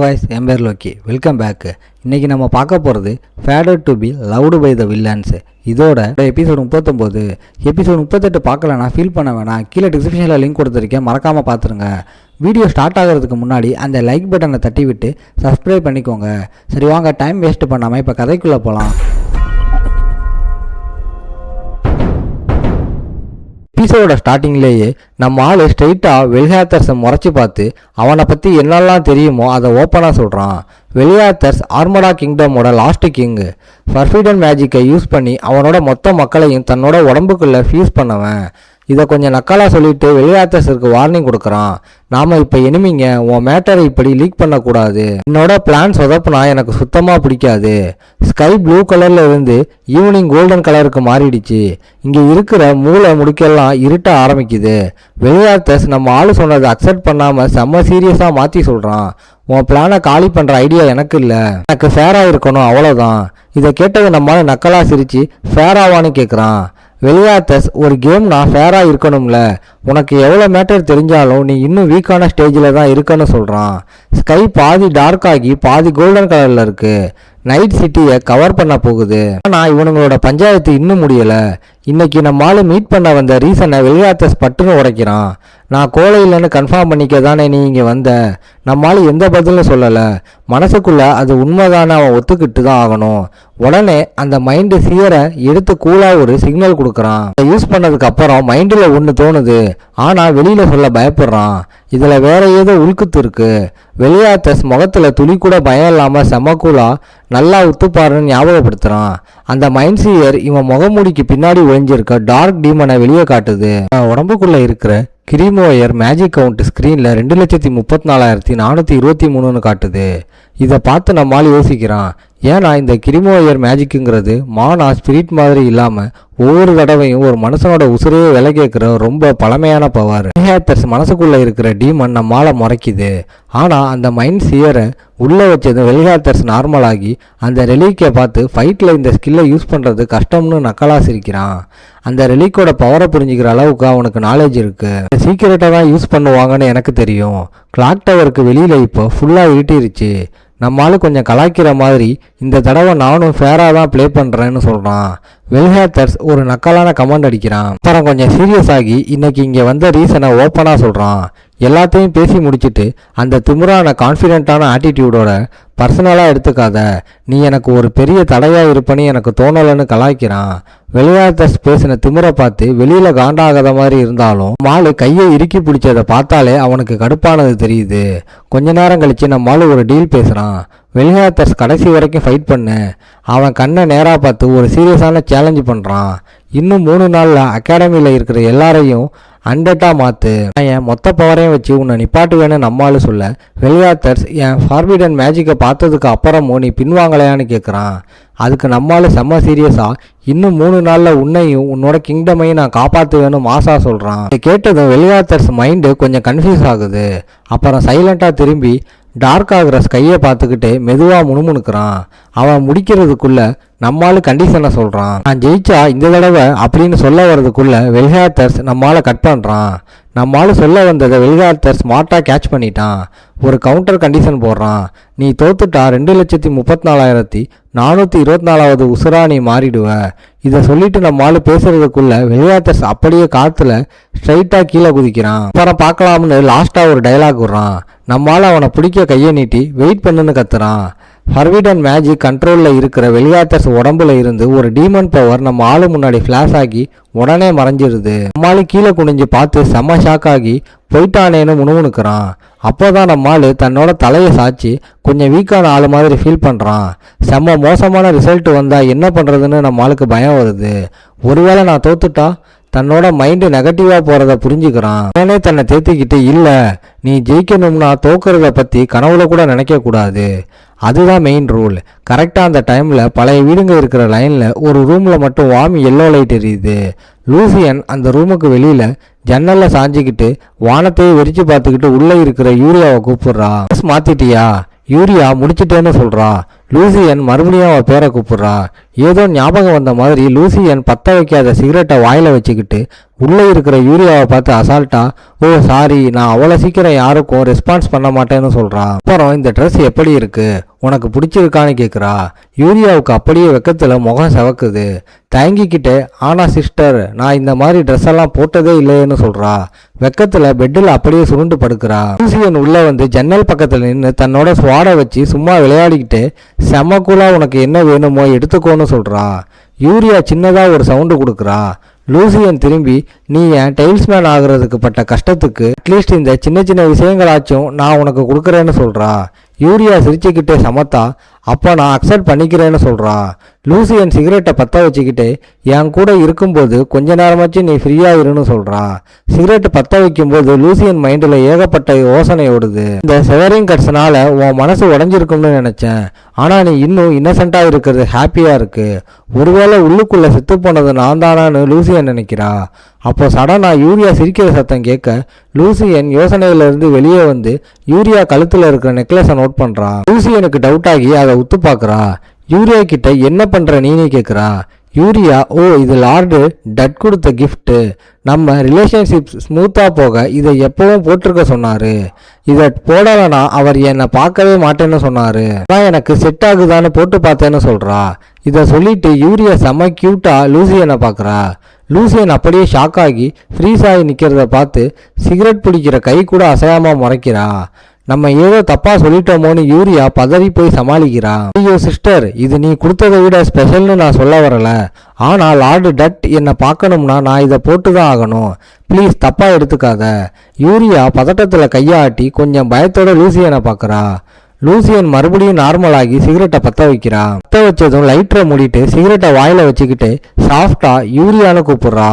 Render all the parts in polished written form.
guys, என் பேர் Loki. Welcome back. இன்னைக்கு நம்ம பார்க்க போகிறது fated to be loved by the villains. இதோட எபிசோடு 39. எபிசோடு 38 பார்க்கலனா ஃபீல் பண்ண வேணாம். கீழே டிஸ்கிரிப்ஷனில் லிங்க் கொடுத்துருக்கேன், மறக்காமல் பார்த்துருங்க. வீடியோ ஸ்டார்ட் ஆகிறதுக்கு முன்னாடி அந்த லைக் பட்டனை தட்டி விட்டு சப்ஸ்கிரைப் பண்ணிக்கோங்க. சரி வாங்க, டைம் வேஸ்ட் பண்ணாமல் இப்போ கதைக்குள்ளே போகலாம். எபிசோட ஸ்டார்டிங்லேயே நம்ம ஆள் ஸ்ட்ரெயிட்டாக வெல்ஹேத்தர்ஸை முறைச்சி பார்த்து அவனை பற்றி என்னெல்லாம் தெரியுமோ அதை ஓப்பனாக சொல்கிறான். வெல்ஹேத்தர்ஸ் ஆர்மடா கிங்டமோட லாஸ்ட் கிங். ஃபர்ஃபிடன் மேஜிக்கை யூஸ் பண்ணி அவனோட மொத்த மக்களையும் தன்னோட உடம்புக்குள்ளே ஃபியூஸ் பண்ணவன். இதை கொஞ்சம் நக்கலாக சொல்லிட்டு வெல்ஹேத்தர்ஸுக்கு வார்னிங் கொடுக்குறான். நாம் இப்போ எனிமிங்க, உன் மேட்டரை இப்படி லீக் பண்ணக்கூடாது. என்னோட பிளான் சொதப்புனா எனக்கு சுத்தமாக பிடிக்காது. ஸ்கை ப்ளூ கலரில் இருந்து ஈவினிங் கோல்டன் கலருக்கு மாறிடுச்சு. இங்கே இருக்கிற மூளை முடுக்கெல்லாம் இருட்ட ஆரம்பிக்குது. வெல்ஹேத்தர்ஸ் நம்ம ஆளு சொன்னதை அக்செப்ட் பண்ணாமல் செம்ம சீரியஸாக மாற்றி சொல்கிறான். உன் பிளானை காலி பண்ணுற ஐடியா எனக்கு இல்லை, எனக்கு ஃபேராக இருக்கணும், அவ்வளோதான். இதை கேட்டது நம்மளால நக்கலாக சிரித்து ஃபேராவான்னு கேட்குறான். வெல்ஹேத்தர்ஸ், ஒரு கேம்னா ஃபேராக இருக்கணும்ல, உனக்கு எவ்வளோ மேட்டர் தெரிஞ்சாலும் நீ இன்னும் வீக்கான ஸ்டேஜில் தான் இருக்குன்னு சொல்கிறான். ஸ்கை பாதி டார்க் ஆகி பாதி கோல்டன் கலரில் இருக்குது. நைட் சிட்டியை கவர் பண்ண போகுது. ஆனால் இவனுங்களோட பஞ்சாயத்து இன்னும் முடியலை. இன்னைக்கு நம்மளால மீட் பண்ண வந்த ரீசனை வெல்ஹேத்தர்ஸ் பட்டுன்னு உடைக்கிறான். நான் கோலை இல்லைன்னு கன்ஃபார்ம் பண்ணிக்க தானே நீ இங்கே வந்த. நம்மளால எந்த பதிலும் சொல்லலை. மனசுக்குள்ள அது உண்மைதானே அவன் ஒத்துக்கிட்டு தான் ஆகணும். உடனே அந்த மைண்டு சியரை எடுத்து கூலாக ஒரு சிக்னல் கொடுக்குறான். அதை யூஸ் பண்ணதுக்கு அப்புறம் மைண்டில் ஒன்று தோணுது, ஆனால் வெளியில் சொல்ல பயப்படுறான். இதில் வேற ஏதோ உள்குத்து இருக்கு. வெல்ஹேத்தர்ஸ் முகத்தில் துளி கூட பயம் இல்லாமல் செமக்கூலா நல்லா உத்துப்பாருன்னு ஞாபகப்படுத்துகிறான். அந்த மைண்ட் சியர் இவன் முகமூடிக்கு பின்னாடி ஒழிஞ்சிருக்க டார்க் டீமனை வெளியே காட்டுது. உடம்புக்குள்ளே இருக்கிற கிரிமோயர் மேஜிக் கவுண்ட் ஸ்க்ரீனில் 2,34,423ன்னு காட்டுது. இதை பார்த்து நம்மால் யோசிக்கிறான். ஏன்னா இந்த கிரிமோயர் மேஜிக்குங்கிறது மானா ஸ்பிரிட் மாதிரி இல்லாமல் ஒவ்வொரு தடவையும் ஒரு மனுஷனோட உசுரையே விலை கேட்குற ரொம்ப பழமையான பவர். வெல்ஹேத்தர்ஸ் மனசுக்குள்ளே இருக்கிற டீமன் நம்மால் முறைக்குது. ஆனால் அந்த மைண்ட் சியரை உள்ளே வச்சது வெல்ஹேத்தர்ஸ் நார்மலாகி அந்த ரெலிக்கை பார்த்து ஃபைட்டில் இந்த ஸ்கில்லை யூஸ் பண்ணுறது கஷ்டம்னு நக்கலாக சிரிக்கிறான். அந்த ரெலிக்கோட பவரை புரிஞ்சுக்கிற அளவுக்கு அவனுக்கு நாலேஜ் இருக்குது. சீக்கிரட்டாக தான் யூஸ் பண்ணுவாங்கன்னு எனக்கு தெரியும். கிளாக் டவருக்கு வெளியில் இப்போ ஃபுல்லாக இருட்டிருச்சு. நம்மளால கொஞ்சம் கலாய்க்கிற மாதிரி இந்த தடவை நானும் ஃபேராக தான் ப்ளே பண்ணுறேன்னு சொல்கிறான். வெல்ஹேத்தர்ஸ் ஒரு நக்கலான கமெண்ட் அடிக்கிறான். அப்புறம் கொஞ்சம் சீரியஸ் ஆகி இன்னைக்கு இங்கே வந்த ரீசனை ஓப்பனாக சொல்கிறான். எல்லாத்தையும் பேசி முடிச்சுட்டு அந்த திமிரான கான்ஃபிடென்ட்டான ஆட்டிடியூடோட பர்சனலாக எடுத்துக்காத, நீ எனக்கு ஒரு பெரிய தடையாக இருப்பேன்னு எனக்கு தோணலைன்னு கலாய்க்கிறான். வெல்ஹேத்தர்ஸ் பேசின திமிரை பார்த்து வெளியில் காண்டாகாத மாதிரி இருந்தாலும் மாலு கையை இறுக்கி பிடிச்சதை பார்த்தாலே அவனுக்கு கடுப்பானது தெரியுது. கொஞ்ச நேரம் கழிச்சு நம்மால் ஒரு டீல் பேசுகிறான். வெல்ஹேத்தர்ஸ் கடைசி வரைக்கும் ஃபைட் பண்ணு. அவன் கண்ணை நேராக பார்த்து ஒரு சீரியஸான சேலஞ்சு பண்ணுறான். இன்னும் 3 நாளில் அகாடமியில் இருக்கிற எல்லாரையும் அண்டட்டாக மாற்று. என் மொத்த பவரையும் வச்சு உன்னை நிப்பாட்டுவேன்னு நம்மால் சொல்ல வெல்ஹேத்தர்ஸ் என் ஃபார்பிடன் மேஜிக்கை பார்த்ததுக்கு அப்புறமும் நீ பின்வாங்கலையான்னு கேட்குறான். அதுக்கு நம்மால் செம்ம சீரியஸாக இன்னும் 3 நாளில் உன்னையும் உன்னோட கிங்டமையும் நான் காப்பாற்றுவேன்னு மாசா சொல்கிறான். இதை கேட்டதும் வெல்ஹேத்தர்ஸ் மைண்டு கொஞ்சம் கன்ஃபியூஸ் ஆகுது. அப்புறம் சைலண்ட்டாக திரும்பி டார்க் ஆகிற ஸ்கையை பார்த்துக்கிட்டு மெதுவாக முணுமுணுக்கிறான். அவன் முடிக்கிறதுக்குள்ள நம்மால் கண்டிஷனை சொல்கிறான். நான் ஜெயிச்சா இந்த தடவை அப்படின்னு சொல்ல வர்றதுக்குள்ள வெல்ஹேத்தர்ஸ் நம்மால் கட் பண்ணுறான். நம்மால் சொல்ல வந்ததை வெல்ஹேத்தர்ஸ் ஸ்மார்ட்டாக கேட்ச் பண்ணிட்டான். ஒரு கவுண்டர் கண்டிஷன் போடுறான். நீ தோத்துட்டா 2,34,424வது உசுரா நீ மாறிடுவ. இதை சொல்லிட்டு நம்மால் பேசுறதுக்குள்ள வெல்ஹேத்தர்ஸ் அப்படியே காற்றுல ஸ்ட்ரைட்டாக கீழே குதிக்கிறான். அப்புறம் பார்க்கலாம்னு லாஸ்ட்டாக ஒரு டைலாக் விடுறான். நம்மால் அவனை பிடிக்க கையை நீட்டி வெயிட் பண்ணுன்னு கத்துறான். ஃபர்பிடன் மேஜிக் கண்ட்ரோலில் இருக்கிற வெல்ஹேத்தர்ஸ் உடம்புல இருந்து ஒரு டீமன் பவர் நம்ம ஆளு முன்னாடி ஃப்ளாஷ் ஆகி உடனே மறைஞ்சிருது. நம்மாலு கீழே குனிஞ்சு பார்த்து செம்ம ஷாக் ஆகி போயிட்டானேன்னு முணுமுணுக்கிறான். அப்போதான் நம்மால் தன்னோட தலையை சாய்ச்சி கொஞ்சம் வீக்கான ஆள் மாதிரி ஃபீல் பண்ணுறான். செம்ம மோசமான ரிசல்ட் வந்தால் என்ன பண்ணுறதுன்னு நம்ம ஆளுக்கு பயம் வருது. ஒருவேளை நான் தோத்துட்டா தன்னோட மைண்டு நெகட்டிவாக போகிறத புரிஞ்சுக்கிறான். உடனே தன்னை தேத்திக்கிட்டு, இல்லை நீ ஜெயிக்கணும்னா தோக்கிறத பற்றி கனவுல கூட நினைக்கக்கூடாது, அதுதான் மெயின் ரூல். கரெக்டாக அந்த டைமில் பழைய வீடுங்க இருக்கிற லைனில் ஒரு ரூமில் மட்டும் வார்ம் எல்லோ லைட் எரியுது. லூசியன் அந்த ரூமுக்கு வெளியில் ஜன்னலில் சாஞ்சிக்கிட்டு வானத்தையே வெறிச்சு பார்த்துக்கிட்டு உள்ளே இருக்கிற யூரியாவை கூப்பிட்றா. மாற்றிட்டியா? யூரியா முடிச்சிட்டேன்னு சொல்கிறா. லூசியன் மறுபடியும் அவள் பேரை கூப்பிட்றா. ஏதோ ஞாபகம் வந்த மாதிரி லூசியன் பற்ற வைக்காத சிகரெட்டை வாயில வச்சுக்கிட்டு உள்ளே இருக்கிற யூரியாவை பார்த்து அசால்ட்டா, ஓ சாரி, நான் அவ்வளோ சீக்கிரம் யாருக்கும் ரெஸ்பான்ஸ் பண்ண மாட்டேன்னு சொல்கிறா. அப்புறம் இந்த ட்ரெஸ் எப்படி இருக்கு, உனக்கு பிடிச்சிருக்கான்னு கேட்குறா. யூரியாவுக்கு அப்படியே வெக்கத்தில் முகம் செவக்குது. தயங்கிக்கிட்டே, ஆனா சிஸ்டர், நான் இந்த மாதிரி ட்ரெஸ் எல்லாம் போட்டதே இல்லைன்னு சொல்கிறா. வெக்கத்தில் பெட்டில் அப்படியே சுருண்டு படுக்கிறா. லூசியன் உள்ளே வந்து ஜன்னல் பக்கத்தில் நின்று தன்னோட ஸ்வாடை வச்சு சும்மா விளையாடிக்கிட்டு, செம்ம கூலா உனக்கு என்ன வேணுமோ எடுத்துக்கோன்னு சொல்கிறா. யூரியா சின்னதாக ஒரு சவுண்டு கொடுக்குறா. லூசியன் திரும்பி, நீ என் டெய்ல்ஸ்மேன் ஆகுறதுக்கு பட்ட கஷ்டத்துக்கு அட்லீஸ்ட் இந்த சின்ன சின்ன விஷயங்களாச்சும் நான் உனக்கு கொடுக்குறேன்னு சொல்கிறா. யூரியா சிரிச்சுக்கிட்டே சமத்தா, அப்போ நான் அக்செப்ட் பண்ணிக்கிறேன்னு சொல்கிறா. லூசியன் சிகரெட்டை பற்ற வச்சுக்கிட்டே, என் கூட இருக்கும்போது கொஞ்ச நேரமாச்சும் நீ ஃப்ரீயாக இருன்னு சொல்கிறா. சிகரெட்டு பற்ற வைக்கும்போது லூசியன் மைண்டில் ஏகப்பட்ட யோசனை ஓடுது. இந்த செவரிங் கட்ஸ்னால உன் மனசு உடஞ்சிருக்கும்னு நினச்சேன், ஆனால் நீ இன்னும் இன்னசென்ட்டாக இருக்கிறது ஹாப்பியாக இருக்கு. ஒருவேளை உள்ளுக்குள்ளே செத்து போனது நான் தானான்னு லூசியன் நினைக்கிறா. அப்போ சடனா யூரியா சிரிக்கிற சத்தம் கேட்க லூசியன் யோசனையிலிருந்து வெளியே வந்து யூரியா கழுத்தில் இருக்கிற நெக்லஸை நோட் பண்ணுறா. லூசியனுக்கு டவுட் ஆகி அதை உத்து பார்க்குறா. யூரியா கிட்ட என்ன பண்ணுற நீனே கேட்குறா. யூரியா, ஓ இது லார்டு டட் கொடுத்த கிஃப்ட்டு, நம்ம ரிலேஷன்ஷிப் ஸ்மூத்தாக போக இதை எப்பவும் போட்டிருக்க சொன்னார். இதை போடலைன்னா அவர் என்னை பார்க்கவே மாட்டேன்னு சொன்னார். ஆனால் எனக்கு செட் ஆகுதான்னு போட்டு பார்த்தேன்னு சொல்கிறா. இதை சொல்லிட்டு யூரியா செம்ம க்யூட்டாக லூசியனை பார்க்குறா. லூசியன் அப்படியே ஷாக் ஆகி ஃப்ரீஸ் ஆகி நிற்கிறத பார்த்து சிகரெட் பிடிக்கிற கை கூட அசையாமல் முறைக்கிறா. நம்ம ஏதோ தப்பா சொல்லிட்டோமோன்னு யூரியா பதறி போய் சமாளிக்கிறா. ஐயோ சிஸ்டர், இது நீ கொடுத்ததை விட ஸ்பெஷல்னு நான் சொல்ல வரல. ஆனால் லார்டு டட் என்னை பார்க்கணும்னா நான் இதை போட்டு தான் ஆகணும். ப்ளீஸ் தப்பா எடுத்துக்காத. யூரியா பதட்டத்தில் கையாட்டி கொஞ்சம் பயத்தோட லூசியனை பார்க்குறா. லூசியன் மறுபடியும் நார்மலாகி சிகரெட்டை பற்ற வைக்கிறா. பற்ற வச்சதும் லைட்டரை மூடிட்டு சிகரெட்டை வாயில வச்சுக்கிட்டு சாஃப்டா யூரியான்னு கூப்பிடுறா.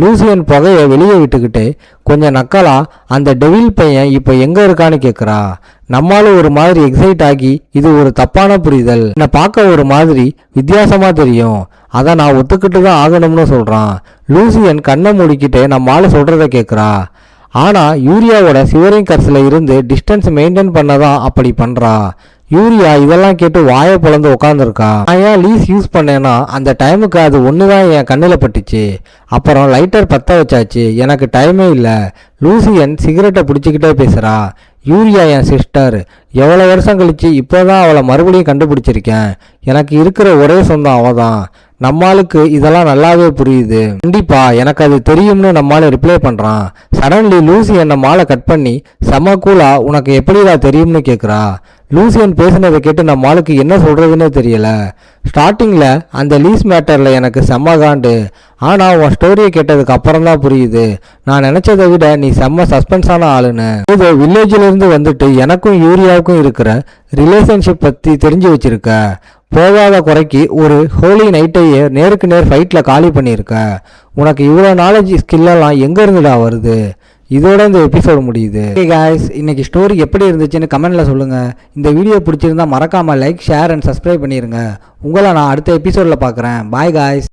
லூசியன் புகையை வெளியே விட்டுக்கிட்டு கொஞ்சம் நக்கலா, அந்த டெவில் பையன் இப்போ எங்க இருக்கான்னு கேட்குறா. நம்மளால ஒரு மாதிரி எக்ஸைட் ஆகி, இது ஒரு தப்பான புரிதல், என்னை பார்க்க ஒரு மாதிரி வித்தியாசமா தெரியும், அதை நான் ஒத்துக்கிட்டு தான் ஆகணும்னு சொல்றான். லூசியன் கண்ணை மூடிக்கிட்டு நம்மளால சொல்றதை கேட்குறா. ஆனால் யூரியாவோட சிவரிங் கர்ஸில் இருந்து டிஸ்டன்ஸ் மெயின்டைன் பண்ண தான் அப்படி பண்ணுறா. யூரியா இதெல்லாம் கேட்டு வாயை பிளந்து உட்காந்துருக்கா. நான் ஏன் லீஸ் யூஸ் பண்ணேன்னா அந்த டைமுக்கு அது ஒன்று தான் என் கண்ணில் பட்டுச்சு. அப்புறம் லைட்டர் பற்ற வச்சாச்சு, எனக்கு டைமே இல்லை. லூசியன் சிகரெட்டை பிடிச்சிக்கிட்டே பேசுகிறா. யூரியா என் சிஸ்டர், எவ்வளோ வருஷம் கழிச்சு இப்போ தான் அவளை மறுபடியும் கண்டுபிடிச்சிருக்கேன். எனக்கு இருக்கிற ஒரே சொந்தம் அவள் தான். நம்மளுக்கு இதெல்லாம் நல்லாவே புரியுது. கண்டிப்பா எனக்கு அது தெரியும்னு நம்மால ரிப்ளை பண்றான். சடன்லி லூசியன் நம்மால கட் பண்ணி, செம கூலா உனக்கு எப்படிடா தெரியும்னு கேட்குறா. லூசியன் பேசினதை கேட்டு நம்மளுக்கு என்ன சொல்றதுன்னே தெரியல. ஸ்டார்டிங்ல அந்த லீஸ் மேட்டர்ல எனக்கு செம்ம காண்டு, ஆனா உன் ஸ்டோரியை கேட்டதுக்கு அப்புறம் தான் புரியுது, நான் நினைச்சதை விட நீ செம்ம சஸ்பென்ஸான ஆளுன்னு. இது வில்லேஜ்ல இருந்து வந்துட்டு எனக்கும் யூரியாவுக்கும் இருக்கிற ரிலேஷன்ஷிப் பத்தி தெரிஞ்சு வச்சிருக்க. போகாத குறைக்கு ஒரு ஹோலி நைட்டையே நேருக்கு நேர் ஃபைட்டில் காலி பண்ணியிருக்க. உனக்கு இவ்வளோ நாலேஜ் ஸ்கில்லெல்லாம் எங்கே இருந்துடா வருது? இதோட இந்த எபிசோடு முடியுது. ஓகே காய்ஸ், இன்னைக்கு ஸ்டோரி எப்படி இருந்துச்சுன்னு கமெண்ட்டில் சொல்லுங்கள். இந்த வீடியோ பிடிச்சிருந்தா மறக்காமல் லைக், ஷேர் அண்ட் சப்ஸ்கிரைப் பண்ணிடுங்க. உங்களை நான் அடுத்த எபிசோடில் பார்க்குறேன். Bye guys.